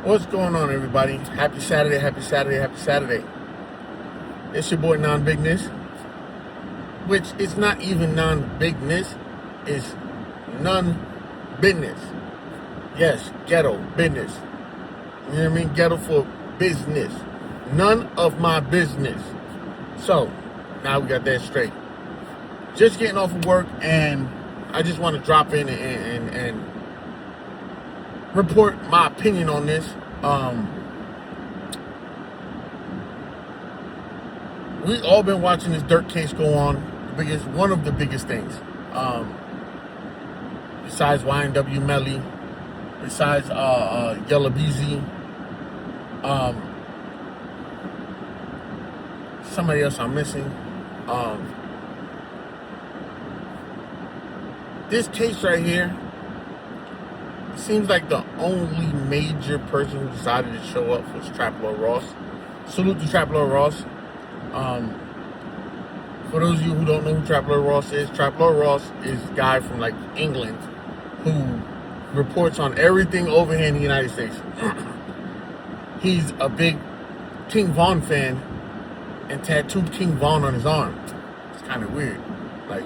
What's going on, everybody? Happy Saturday, happy Saturday, happy Saturday. It's your boy Non-Bigness, which is not even non-bigness, it's none-business. Yes, ghetto, business. You know what I mean? Ghetto for business. None of my business. So, now we got that straight. Just getting off of work, and I just want to drop in and report my opinion on this. We all been watching this Durk case go on. One of the biggest things. Besides YNW Melly, besides Yella Beezy, somebody else I'm missing. This case right here seems like the only major person who decided to show up was TrapLore Ross. Salute to TrapLore Ross. For those of you who don't know who TrapLore Ross is a guy from like England who reports on everything over here in the United States. He's a big King Von fan and tattooed King Von on his arm. It's kind of weird. Like,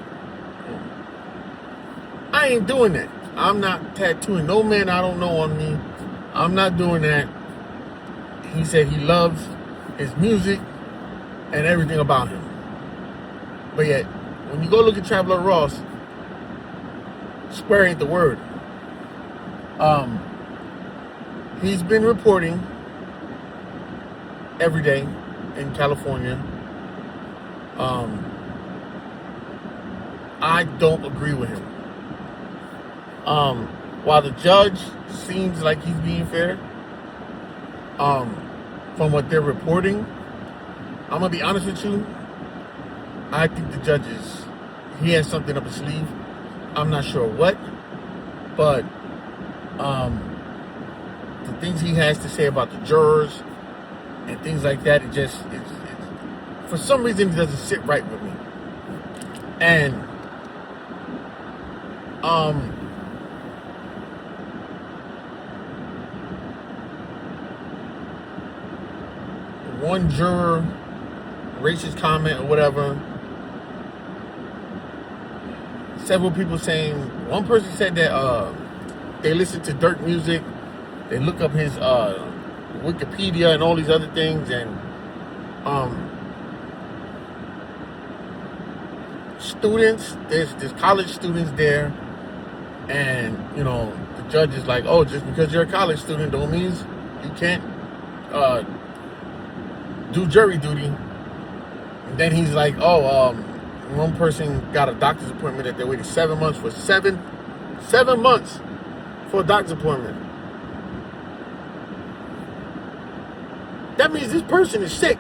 I ain't doing that. I'm not tattooing no man I don't know on me. I'm not doing that. He said he loves his music and everything about him. But yet, when you go look at TrapLore Ross, square ain't the word. He's been reporting every day in California. I don't agree with him. While the judge seems like he's being fair, from what they're reporting, I'm gonna be honest with you. I think the judge he has something up his sleeve. I'm not sure what, but the things he has to say about the jurors and things like that, it for some reason it doesn't sit right with me. And one juror, racist comment or whatever, several people saying, one person said that they listen to Durk music, they look up his Wikipedia and all these other things, and students, there's college students there, and you know, the judge is like, oh, just because you're a college student don't mean you can't do jury duty. And then he's like, oh, one person got a doctor's appointment that they waited 7 months for. 7 months for a doctor's appointment. That means this person is sick.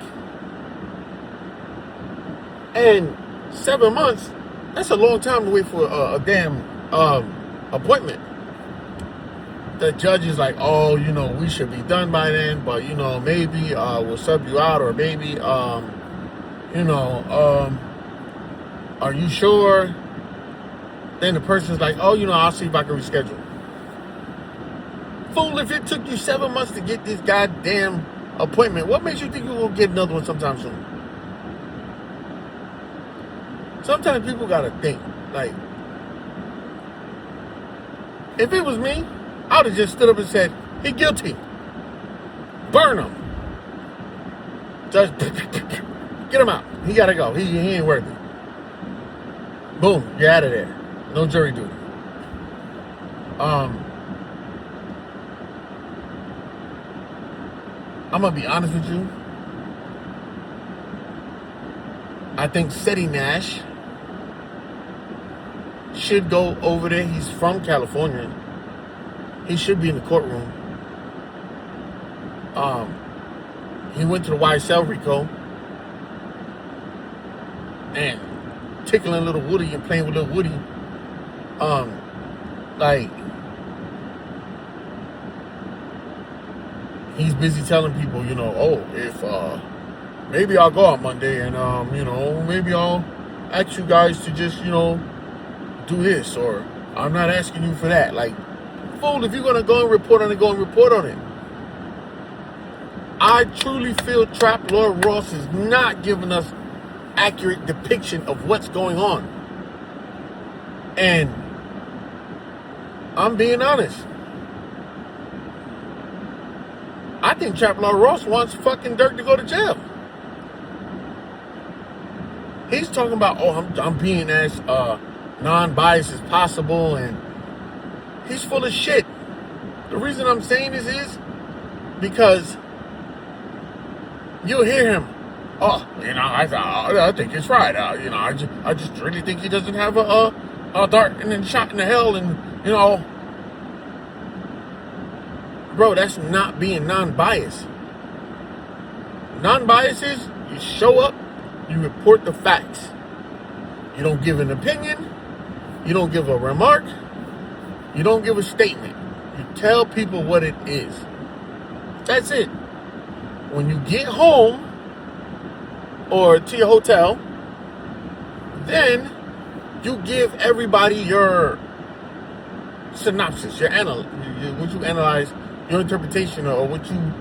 And 7 months, that's a long time to wait for a damn appointment. The judge is like, oh, you know, we should be done by then, but, you know, maybe we'll sub you out, or maybe, you know, are you sure? Then the person's like, oh, you know, I'll see if I can reschedule. Fool, if it took you 7 months to get this goddamn appointment, what makes you think you're going to get another one sometime soon? Sometimes people got to think, like, if it was me, I would have just stood up and said, he guilty. Burn him. Just get him out. He got to go. He ain't worth it. Boom, you're out of there. No jury duty. I'm going to be honest with you. I think Seti Nash should go over there. He's from California. He should be in the courtroom. He went to the YSL Rico and tickling little Woody and playing with little Woody. Like, he's busy telling people, you know, oh, if maybe I'll go out Monday and you know, maybe I'll ask you guys to just, you know, do this, or I'm not asking you for that. Like, fool, if you're gonna go and report on it, go and report on it. I truly feel TrapLore Ross is not giving us accurate depiction of what's going on. And I'm being honest. I think TrapLore Ross wants fucking Durk to go to jail. He's talking about, I'm being as non-biased as possible, and he's full of shit. The reason I'm saying this is because you'll hear him. I think it's right. I just really think he doesn't have a dart and then shot in the hell, and bro, that's not being non-biased. Non-biased is you show up, you report the facts. You don't give an opinion. You don't give a remark. You don't give a statement. You tell people what it is. That's it. When you get home or to your hotel, then you give everybody your synopsis, what you analyze, your interpretation, or what you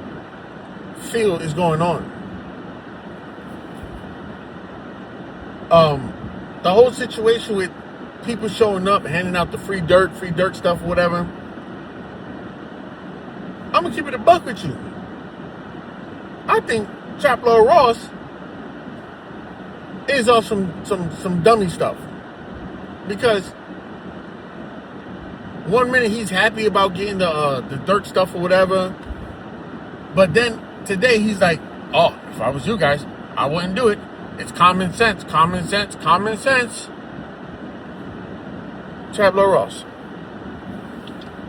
feel is going on. The whole situation with people showing up, handing out the free Durk stuff, or whatever. I'm gonna keep it a buck with you. I think TrapLore Ross is on some dummy stuff, because one minute he's happy about getting the Durk stuff or whatever, but then today he's like, "Oh, if I was you guys, I wouldn't do it. It's common sense. TrapLore Ross,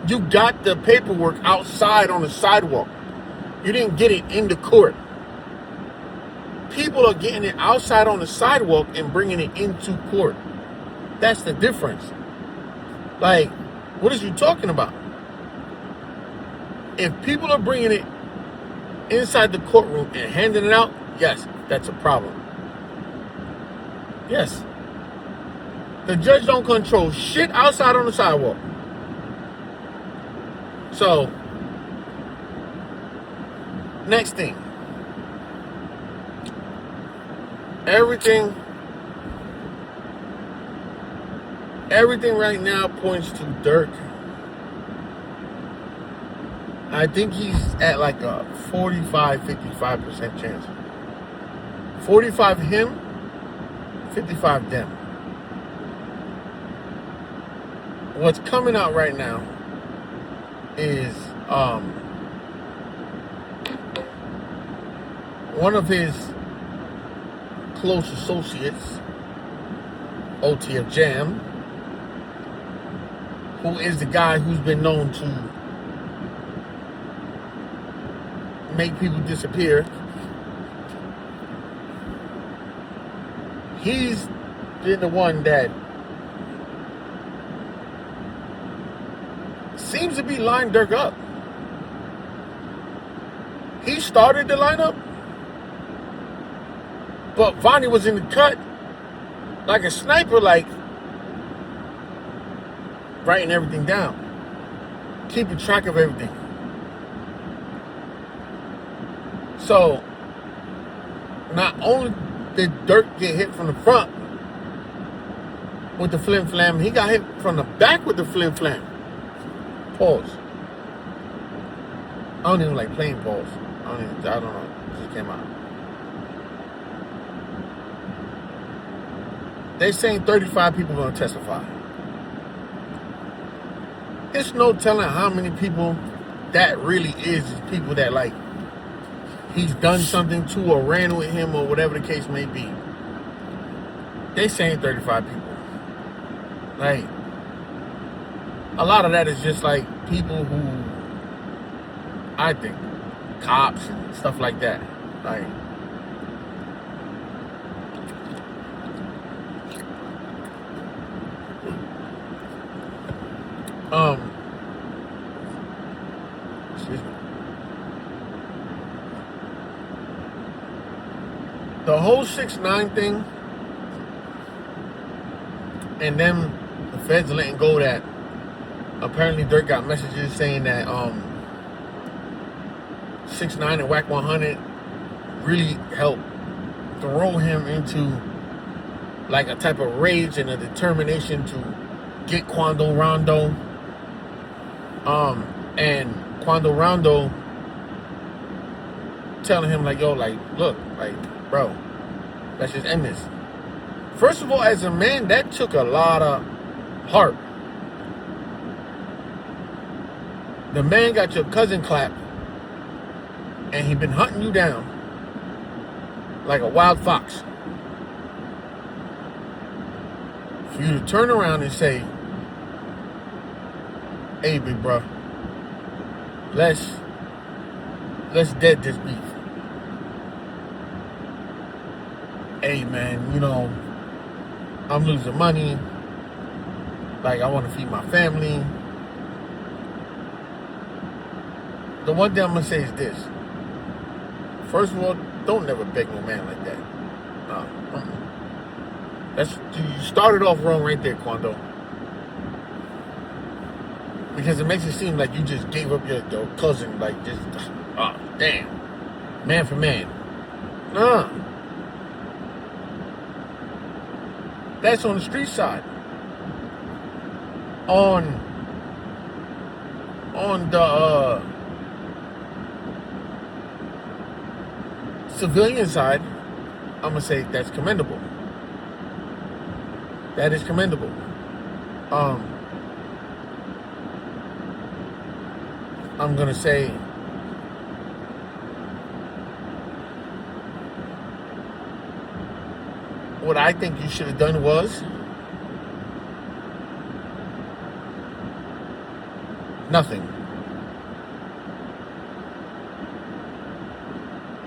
you got the paperwork outside on the sidewalk. You didn't get it into court. People are getting it outside on the sidewalk and bringing it into court. That's the difference. Like, what is you talking about? If people are bringing it inside the courtroom and handing it out, yes, that's a problem. Yes. The judge don't control shit outside on the sidewalk. So, next thing. Everything right now points to Durk. I think he's at like a 45-55% chance. 45 him, 55 them. What's coming out right now is one of his close associates, OT of Jam, who is the guy who's been known to make people disappear. He's been the one that seems to be lining Durk up. He started the lineup, but Vonnie was in the cut like a sniper, like writing everything down, keeping track of everything. So, not only did Durk get hit from the front with the flim flam, he got hit from the back with the flim flam. Pause. I don't even like playing pause. I don't know. It just came out. They saying 35 people are going to testify. It's no telling how many people that really is people that, like, he's done something to or ran with him or whatever the case may be. They saying 35 people. Like, a lot of that is just like people who, I think, cops and stuff like that. Like, excuse me. The whole 6ix9ine thing, and then the feds letting go that apparently Durk got messages saying that 6ix9ine 6'9" and whack 100 really helped throw him into like a type of rage and a determination to get Quando Rondo. And Quando Rondo telling him like, yo, like, look, like, bro, let's just end this. First of all, as a man, that took a lot of heart. The man got your cousin clapped, and he been hunting you down like a wild fox. For you to turn around and say, hey, big bro, let's dead this beef. Hey, man, you know, I'm losing money. Like, I want to feed my family. The one thing I'm going to say is this. First of all, don't never beg no man like that. You started off wrong right there, Quando. Because it makes it seem like you just gave up your cousin, like, just, damn. Man for man. Nah. That's on the street side. On the civilian side, I'm going to say that's commendable. That is commendable. I'm going to say what I think you should have done was nothing.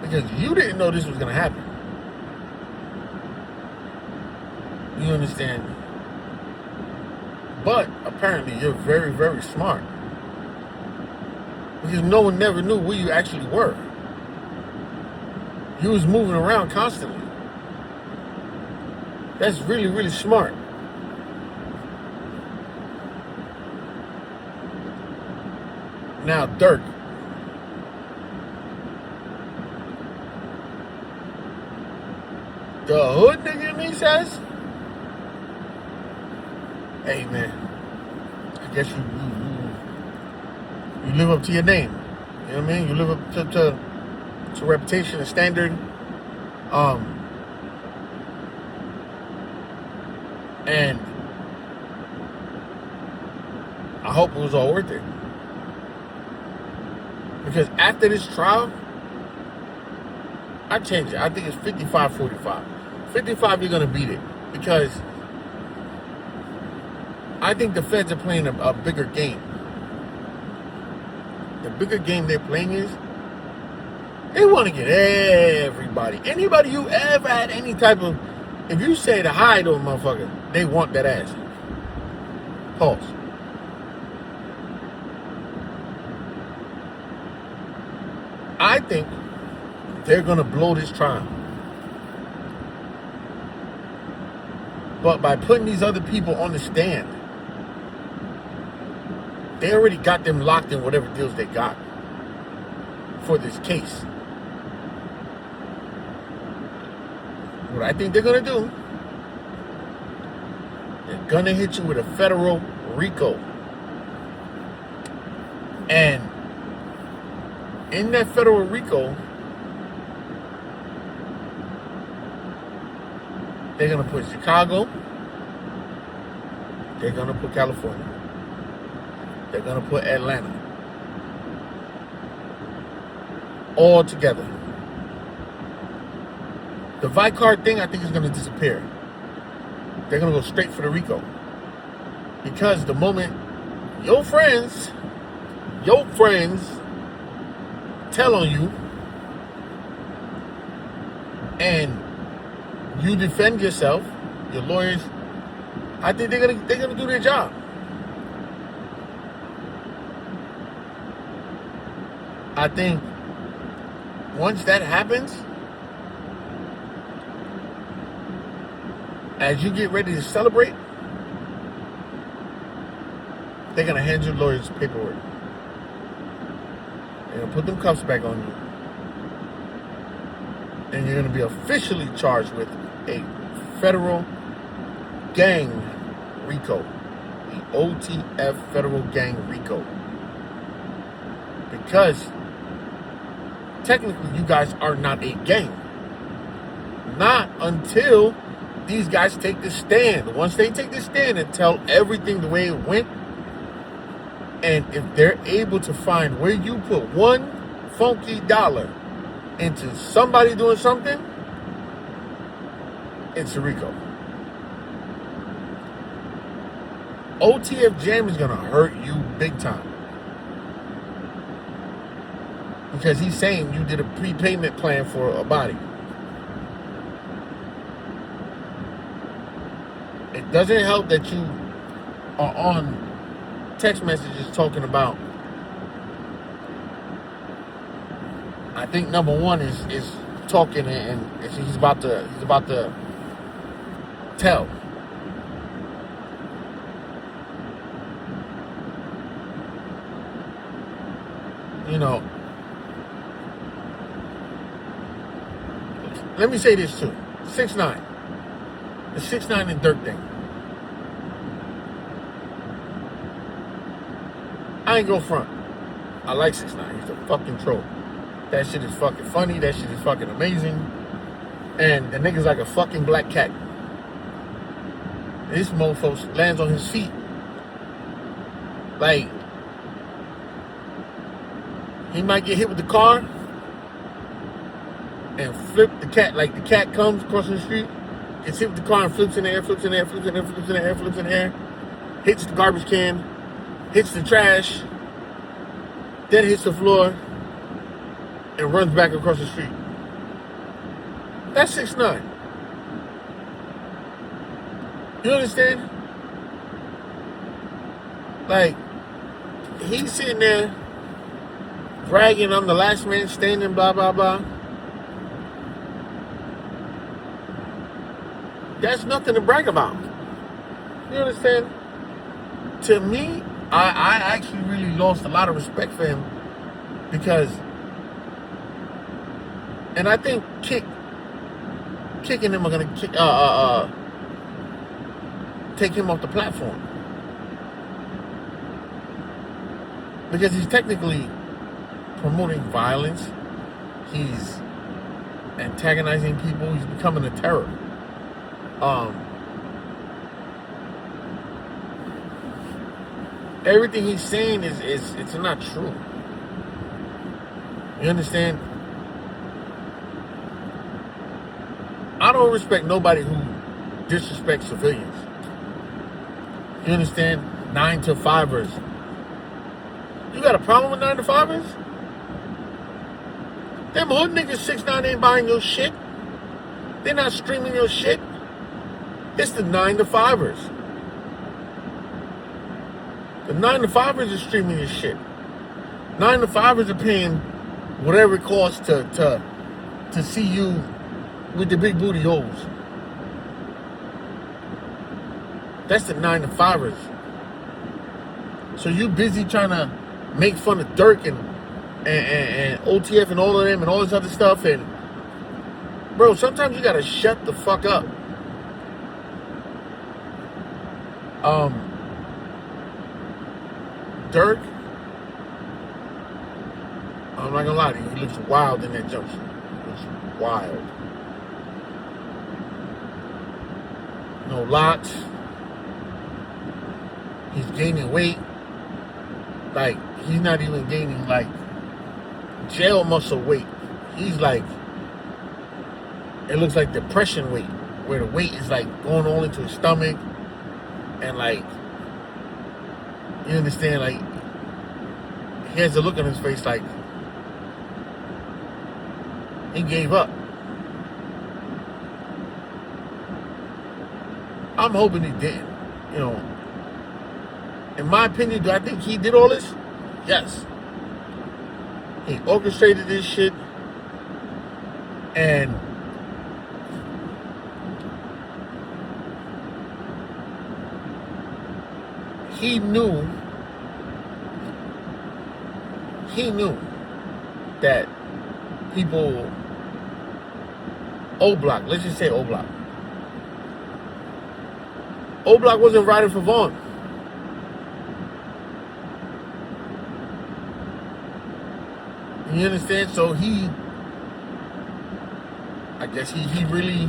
Because you didn't know this was going to happen. You understand? But apparently you're very, very smart. Because no one never knew where you actually were. You was moving around constantly. That's really, really smart. Now, Durk. The hood nigga in me says, hey, man, I guess you live up to your name. You know what I mean? You live up to reputation and standard. And I hope it was all worth it. Because after this trial, I change it. I think it's 55-45. 55, you're going to beat it. Because I think the feds are playing a bigger game. The bigger game they're playing is they want to get everybody. Anybody who ever had any type of... If you say to hi to a motherfucker, they want that ass. Pause. I think they're going to blow this trial. But by putting these other people on the stand, they already got them locked in whatever deals they got for this case. What I think they're going to do, they're going to hit you with a federal RICO. And in that federal RICO, they're going to put Chicago, they're going to put California, they're going to put Atlanta, all together. The Vicar thing, I think, is going to disappear. They're going to go straight for the RICO. Because the moment your friends tell on you and you defend yourself, your lawyers, I think they're gonna do their job. I think once that happens, as you get ready to celebrate, they're gonna hand your lawyers paperwork. They're going to put them cuffs back on you. And you're going to be officially charged with a federal gang RICO. The OTF federal gang RICO. Because technically you guys are not a gang. Not until these guys take the stand. Once they take the stand and tell everything the way it went, and if they're able to find where you put one funky dollar into somebody doing something, it's a RICO. OTF Jam is gonna hurt you big time. Because he's saying you did a prepayment plan for a body. It doesn't help that you are on text messages talking about, I think number one is talking and he's about to tell. You know, let me say this too. 6ix9ine. The 6ix9ine and Durk thing. I ain't go front. I like 6ix9ine. He's a fucking troll. That shit is fucking funny. That shit is fucking amazing. And the nigga's like a fucking black cat. This mofo lands on his feet. Like, he might get hit with the car and flip the cat. Like the cat comes across the street, gets hit with the car and flips in the air, flips in the air, flips in the air, flips in the air, flips in the air, hits the garbage can, hits the trash, then hits the floor, and runs back across the street. That's 6ix9ine. You understand? Like, he's sitting there bragging, I'm the last man standing, blah, blah, blah. That's nothing to brag about. You understand? To me, I actually really lost a lot of respect for him because, and I think kicking him are gonna take him off the platform because he's technically promoting violence. He's antagonizing people. He's becoming a terror. Everything he's saying is it's not true. You understand? I don't respect nobody who disrespects civilians. You understand? 9-to-5ers. You got a problem with 9-to-5ers? Them hood niggas 6ix9ine ain't buying your shit. They're not streaming your shit. It's the 9-to-5ers. The 9-to-5ers are streaming your shit. 9-to-5ers are paying whatever it costs to see you with the big booty holes. That's the 9-to-5ers. So you busy trying to make fun of Durk and OTF and all of them and all this other stuff, and bro, sometimes you gotta shut the fuck up. Durk, I'm not gonna lie to you, he looks wild in that jumpsuit. He looks wild. No locks. He's gaining weight. Like, he's not even gaining, like, jail muscle weight. He's like, it looks like depression weight, where the weight is, like, going all into his stomach. And, like, you understand, like, he has a look on his face like he gave up. I'm hoping he didn't. You know, in my opinion, do I think he did all this? Yes. He orchestrated this shit, and he knew that people, O Block, let's just say O Block. O Block wasn't riding for Vaughn. You understand? So I guess he really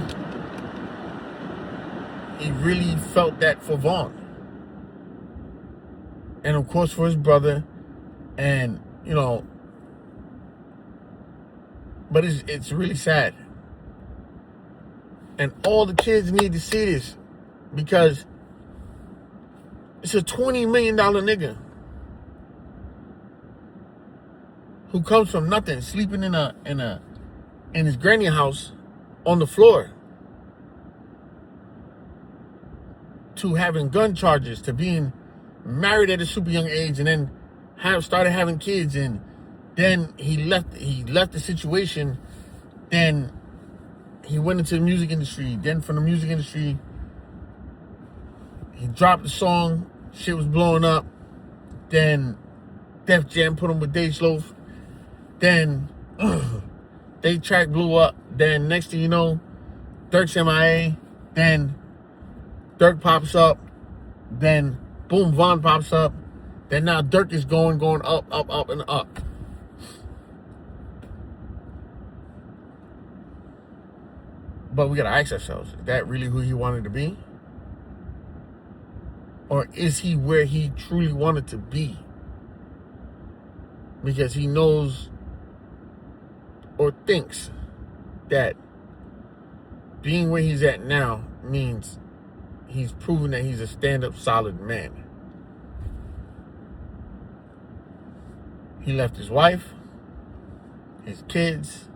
felt that for Vaughn. And of course for his brother. And, you know, but it's really sad. And all the kids need to see this, because it's a $20 million nigga who comes from nothing, sleeping in his granny house on the floor, to having gun charges, to being married at a super young age, and then started having kids, and then he left the situation. Then he went into the music industry. Then from the music industry, he dropped the song. Shit was blowing up. Then Def Jam put him with Dej Loaf. Then they track blew up. Then next thing you know, Durk's MIA. Then Durk pops up. Then boom, Vaughn pops up. Then now Durk is going up, and up. But we gotta ask ourselves, is that really who he wanted to be? Or is he where he truly wanted to be? Because he knows or thinks that being where he's at now means he's proven that he's a stand-up solid man. He left his wife, his kids,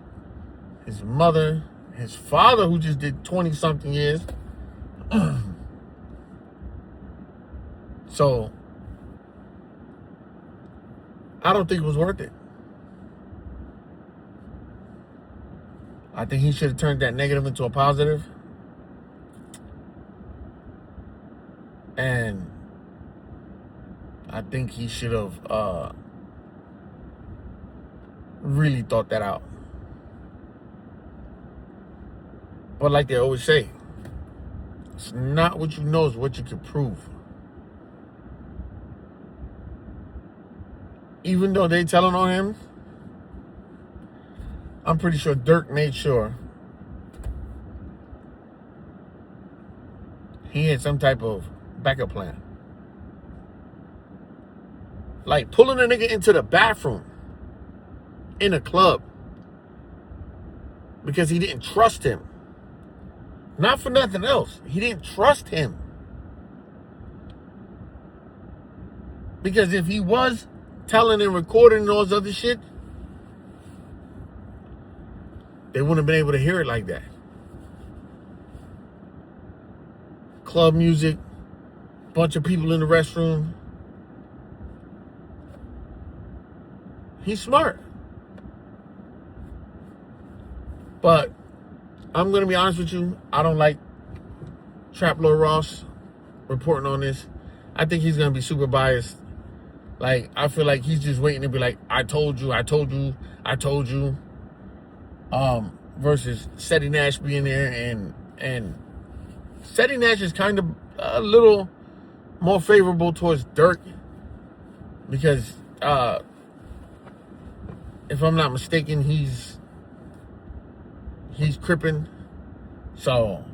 his mother, his father, who just did 20-something years. So, I don't think it was worth it. I think he should have turned that negative into a positive. And I think he should have really thought that out. But like they always say, it's not what you know, it's what you can prove. Even though they telling on him, I'm pretty sure Durk made sure he had some type of backup plan. Like pulling a nigga into the bathroom in a club because he didn't trust him. Not for nothing else. He didn't trust him. Because if he was telling and recording and all this other shit, they wouldn't have been able to hear it like that. Club music, bunch of people in the restroom. He's smart. But I'm going to be honest with you, I don't like TrapLore Ross reporting on this. I think he's going to be super biased. Like, I feel like he's just waiting to be like, I told you. Versus Seti Nash being there, and Seti Nash is kind of a little more favorable towards Durk because if I'm not mistaken, he's crippin'. So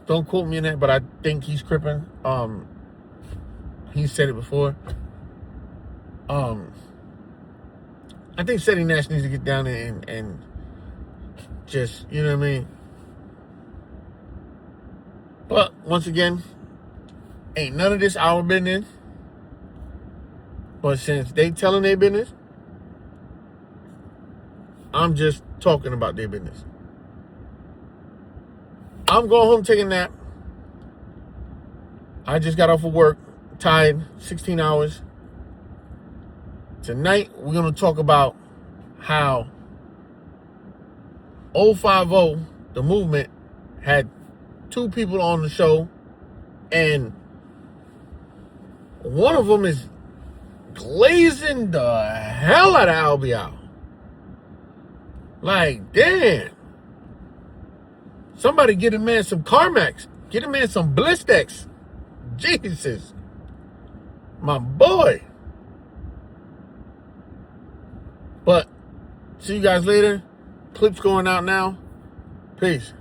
don't quote me on that, but I think he's crippin'. He said it before. I think Seti Nash needs to get down there and just, you know what I mean? But once again, ain't none of this our business. But since they telling their business, I'm just talking about their business. I'm going home taking a nap. I just got off of work, tired, 16 hours. Tonight, we're going to talk about how 050, the movement, had two people on the show, and one of them is glazing the hell out of Albie out. Like, damn. Somebody get a man some Carmex. Get a man some Blistex. Jesus. My boy. But see you guys later. Clips going out now. Peace.